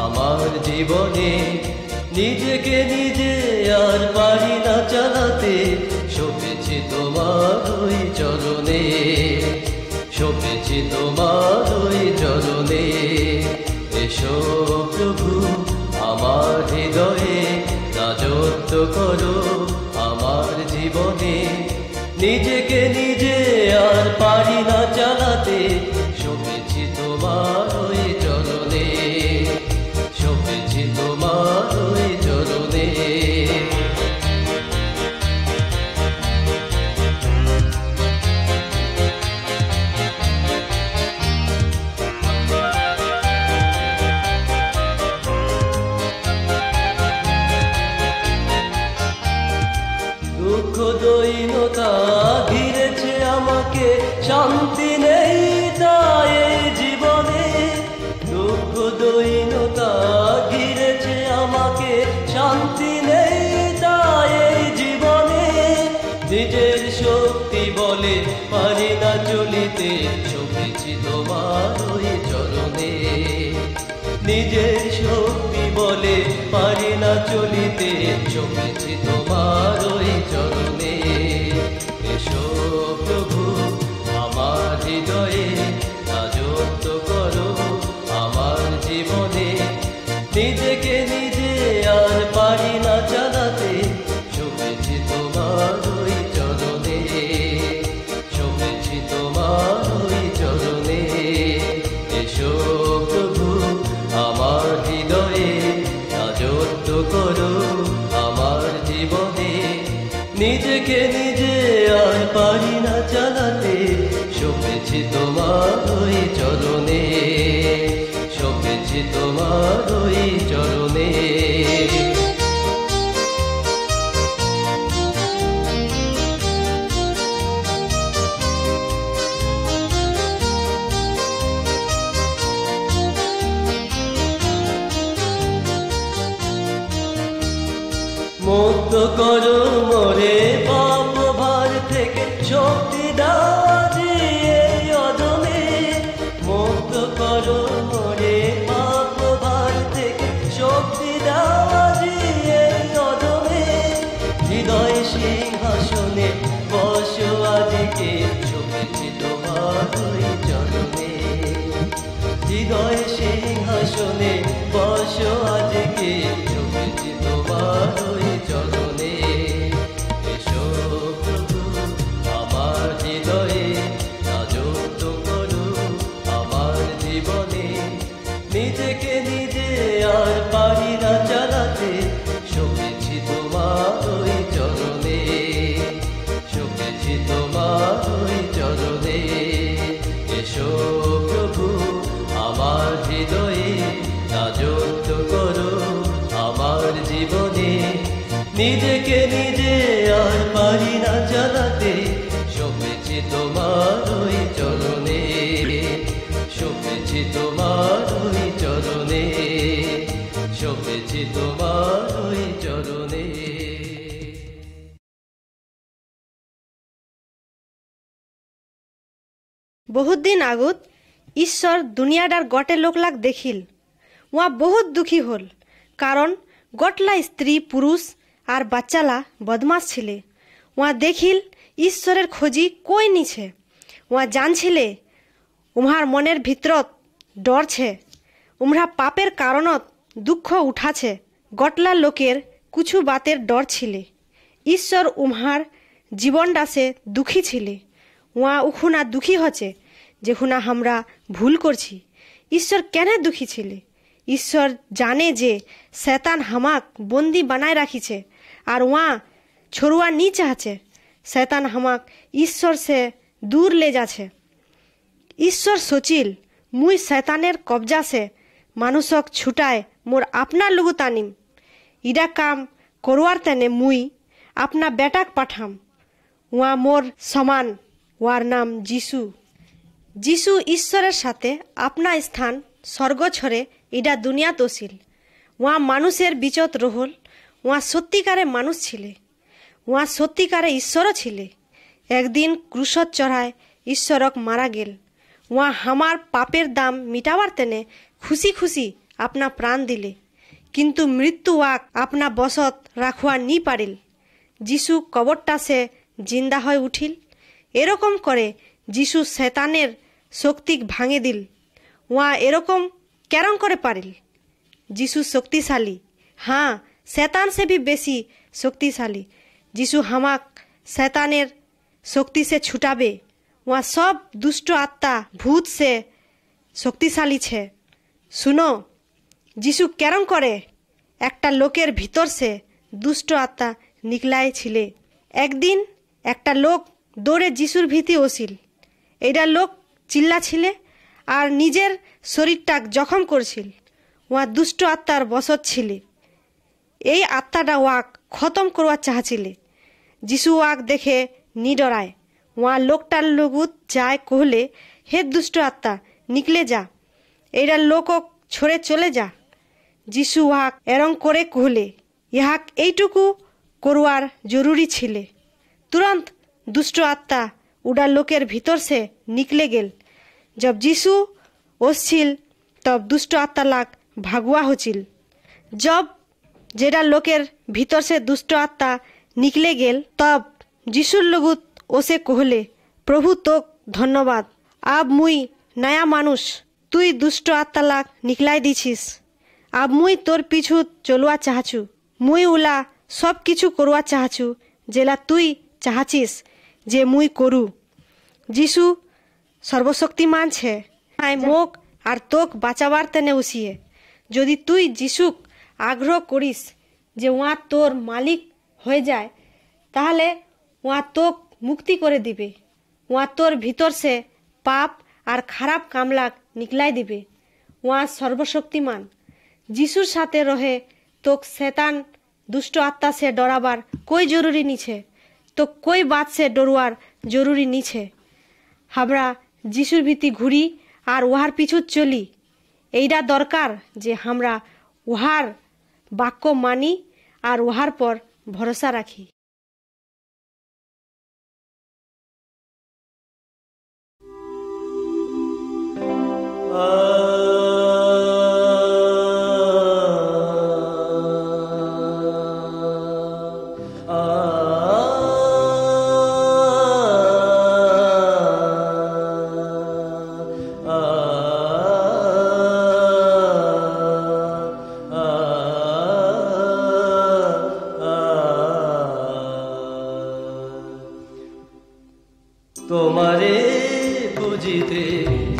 A: আমার জীবনে। নিজেকে নিজে আর পারি না চালাতে, সপেছি তোমার ওই চরণে, সপেছি তোমার ওই চরণে। এসো প্রভু আমার হৃদয়ে, রাজত্ব করো আমার জীবনে। নিজেকে নিজে আর পারি না চালাতে, সপেছি তোমার ওই চরণে, সপেছি তোমার ওই চরণে। দুঃখ দৈনতা ঘিরেছে আমাকে, শান্তি নেই তাই এই জীবনে। দুঃখ দৈনতা ঘিরেছে আমাকে, শান্তি নেই তাই এই জীবনে। নিজের শক্তি বলে পারি না চলিতে, সপেছি তোমার ওই চরণে। নিজের শক্তি বলে পারি না চলিতে, সপেছি তোমার ওই চরণে। এসো প্রভু আমার হৃদয়ে, রাজত্ব করো আমার জীবনে। নিজেকে নিজে আর পারি না চালাতে, সপেছি তোমার ওই চরণে, সপেছি তোমার ওই চরণে। এসো প্রভু আমার হৃদয়ে, রাজত্ব করো আমার জীবনে। নিজেকে নিজে আর পারি না চালাতে, সপেছি তোমার ওই চরণে, সপেছি তোমার ওই চরণে। মুক্ত করো মোরে পাপ ভার থেকে, শক্তি দাও আজি এই অদমে। মুক্ত করো মোরে পাপ ভার থেকে, শক্তি দাও আজি এই অদমে। হৃদয় সিংহাসনে বসো আজকে, সপেছি তোমার ওই চরণে। হৃদয় সিংহাসনে বসো আজকে, সপেছি তোমার ওই চরণে। এসো প্রভু আমার হৃদয়ে, রাজত্ব করো আমার জীবনে। নিজেকে নিজে আর পারি না চালাতে, সপেছি তোমার ওই চরণে, সপেছি তোমার ওই চরণে। এসো প্রভু আমার হৃদয়ে, রাজত্ব করো আমার জীবনে। নিজেকে নিজে আর পারি না চালাতে, সপেছি তোমার ওই চরণে, সপেছি তোমার ওই চরণে, সপেছি তোমার ওই চরণে।
C: বহুত দিন আগত ঈশ্বর দুনিয়াডার গটে লোকলাক দেখিল। ওয়া বহুত দুঃখী হল, কারণ গটলা স্ত্রী পুরুষ আর বাচ্চালা বদমাস ছিলে। ওয়া দেখিল ঈশ্বরের খোঁজি কই নিছে। ওয়া জানছিলে উমহার মনের ভিতরত ডরছে, উমরা পাপের কারণত দুঃখ উঠাছে। গটলা লোকের কিছু বাতের ডর ছিলে। ঈশ্বর উমহার জীবনডাসে দুঃখী ছিলে। ওয়া উখুনা দুঃখী হচ্ছে যেখুনা আমরা ভুল করছি। ঈশ্বর কেন দুঃখী ছিলে? ঈশ্বর জানে যে শয়তান হামাক বন্দি বানায় রাখিছে, আর ওয়া छोड़वा नी चाहছে। शैतान हमाक ईश्वर से दूर ले जाছে। ईश्वर सोचिल मुई शैतानेर कब्जा से मानुषक छुटाए मोर अपना लुगु तानिम। इडा काम करवार तने मुई अपना बेटाक पाठाम। वहाँ मोर समान, वार नाम जीशु। जीशु ईश्वरेर साथे अपना स्थान स्वर्ग छोड़े इडा दुनिया तोसिल। वहाँ मानुषेर बिचत रहोल। वहाँ सत्यिकारे मानुष छिले। वहाँ सत्यिकारे ईश्वर छिले। एक दिन क्रूसत चढ़ाए ईश्वरक मारा गेल। वहाँ हमार पापेर दाम मिटावार तने खुशी खुशी আপনা প্রাণ দিলে, কিন্তু মৃত্যু ওয়াক আপনা বসত রাখুয়া নি পারিল। যিশু কবরটা সে জিন্দা হয়ে উঠিল। এরকম করে যিশু শয়তানের শক্তি ভাঙে দিল। ওয়া এরকম কেরম করে পারিল? যিশু শক্তিশালী, হ্যাঁ শয়তান সে भी বেশি শক্তিশালী। যিশু হামাক শয়তানের শক্তি সে ছুটাবে। ওয়া সব দুষ্ট আত্মা ভূত সে শক্তিশালী ছে। শুনো যিশু কেরম করে একটা লোকের ভিতর সে দুষ্ট আত্মা নিকলাই ছিলে। একদিন একটা লোক দৌড়ে যিশুর ভীতি ওসিল। এইটা লোক চিল্লা ছিলে আর নিজের শরীরটা জখম করছিল। ওয়া দুষ্ট আত্মার বসত ছিলে। এই আত্মাটা ওয়াক খতম করবার চাহছিলে। যিশু ওয়াক দেখে নি ডরায়। ওয়া লোকটার লগুত যায় কহলে, হে দুষ্ট আত্মা নিকলে যা, এইটা লোকক ছড়ে চলে যা। যিশু ওয়াক এরম করে কহলে ইহাক এইটুকু করবার জরুরি ছিলে। তুরন্ত দুষ্ট আত্মা উডা লোকের ভিতর সে নিকলে গেল। जब যিশু ওসছিল তব দুষ্ট আত্মা লাগ ভাগুয়া হচ্ছিল। जब जेडा लोकेर भीतर से दुष्ट आत्मा निकले गेल तब যিশুর लुगुत ओसे कहले, प्रभु तोक धन्यवाद, अब मुई नया मानुष, तुई दुष्ट आत्मा लाग निकलाई दीछिस। अब मुई तोर पीछू चलुआ चाहचु। मुई उला सब किछु करवा चाहचु जेला तुई चाहचिस जे मुई करू। যিশু सर्वशक्तिमान छे, आय मोक और तोक बाँचाबार तेने उसिए। यदि तुई যিশুক आग्रह करिस जे वहाँ तोर मालिक हो जाए, ताहले वहाँ तोक मुक्ति करे दिबे। वहाँ तोर भीतर से पाप और खराब कामलाक निकलाई दिबे। वहाँ सर्वशक्तिमान যিশুর साथे रहे तोक शैतान दुष्ट आत्मा से डराबार कोई जरूरी नी छे। तो कोई बात से डरवार जरूरी नी छे। हमरा যিশুর भीति घुरी और उहार पीछू चली। এইটা दरकार जे हमरा उहार বাক্য মানি আর উহার পর ভরসা রাখি।
A: তোমারে বুঝিতে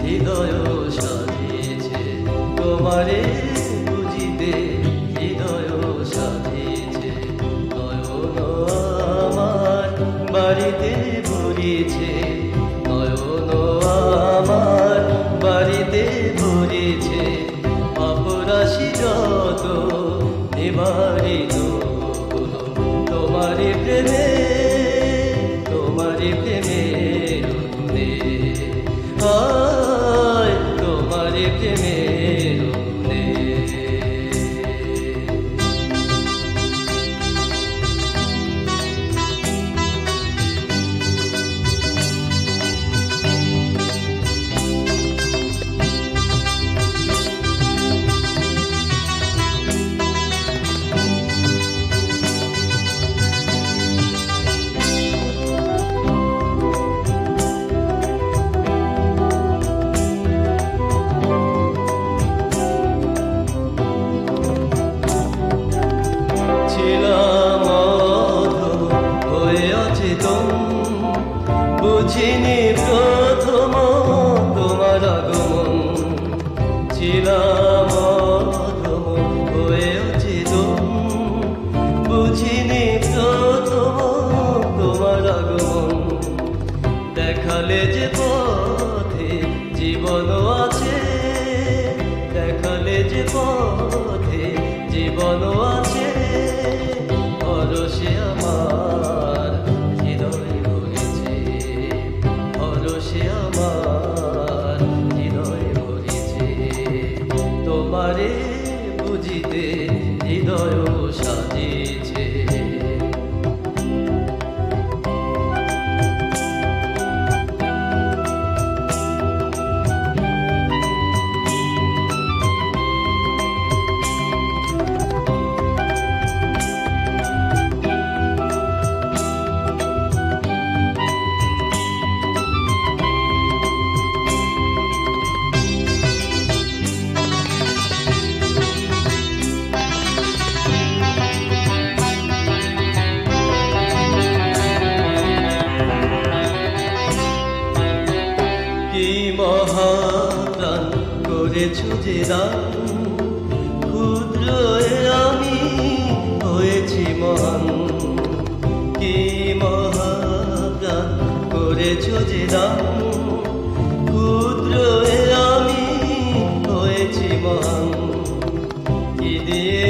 A: হৃদয় সাধিয়েছে, তোমারে বুঝিতে হৃদয় সাধিয়েছে। নয়ন আমার বাড়িতে ভরিয়েছে, নয়ন আমার বাড়িতে ভরিয়েছে। অপরাশি যত নিবারিত হলো তোমারে প্রেমে, তোমারে প্রেমে তোমারে প্রেমে। বুঝিনি প্রথম তোমার আগমন, ছিলাম অধম হয়েছি তুম। বুঝিনি প্রথম তোমার আগমন, দেখালে যে পথে জীবন আছে, দেখালে যে পথে জীবন আছে। পরশে আমার হৃদয় ভরেছে, পরশে করেছো যে দান, ক্ষুদ্র এ আমি হয়েছি মহান। কি মহাপ্রাণ করেছো যে দান, ক্ষুদ্র এ আমি হয়েছি মহান। কি দিয়ে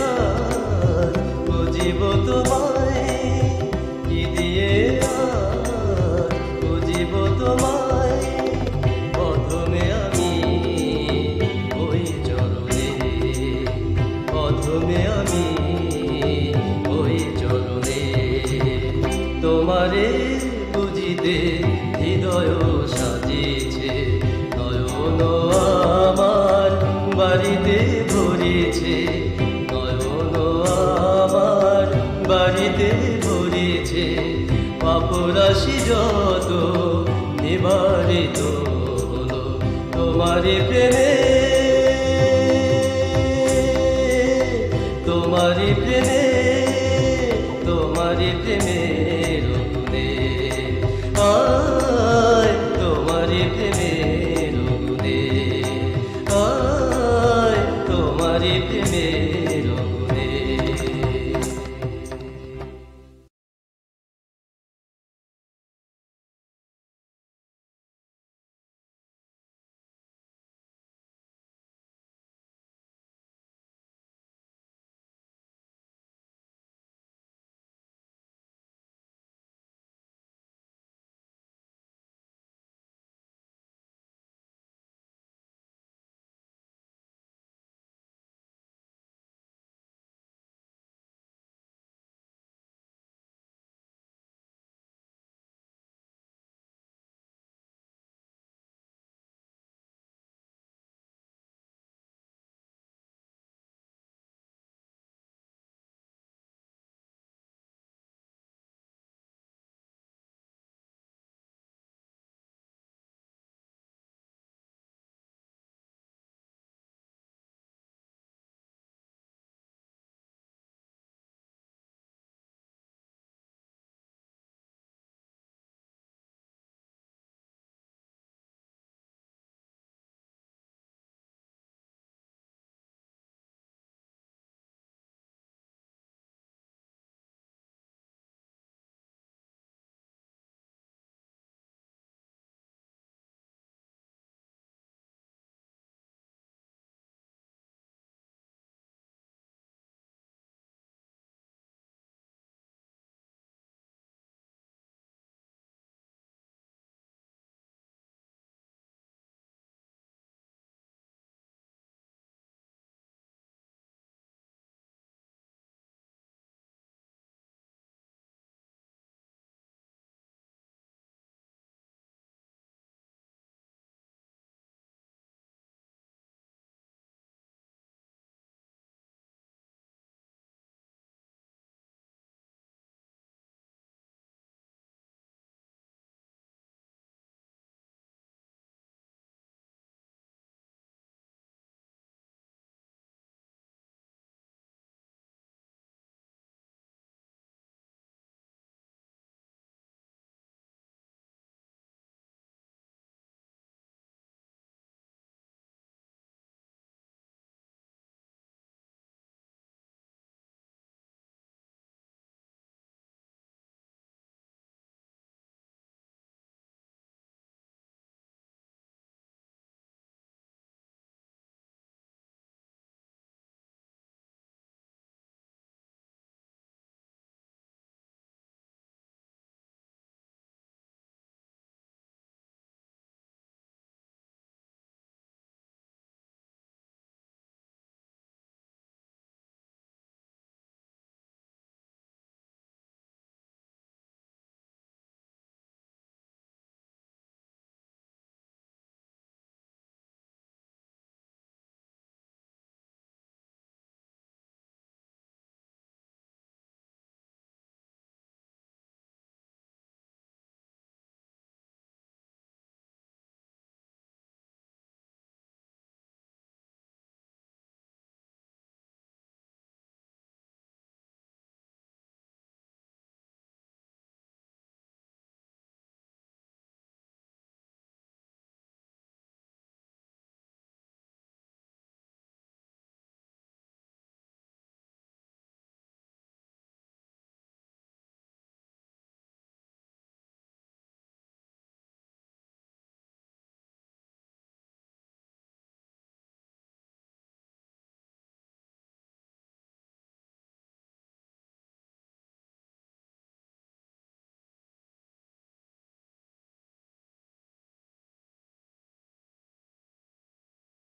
A: আর বুঝিব তোমায়, কি দিয়ে আর বুঝিব তোমায়। প্রথমে আমি ওই চরণে, প্রথমে আমি ওই চরণে। তোমারে বুঝিতে হৃদয় সাজিছে, নয়ন আমার বাড়িতে ভরেছে, নয়ন আমার বাড়িতে ভরেছে। পাপরাশি যত নিবারিত হলো তোমারি প্রেমে, তোমারি প্রেমে, তোমারি প্রেমে।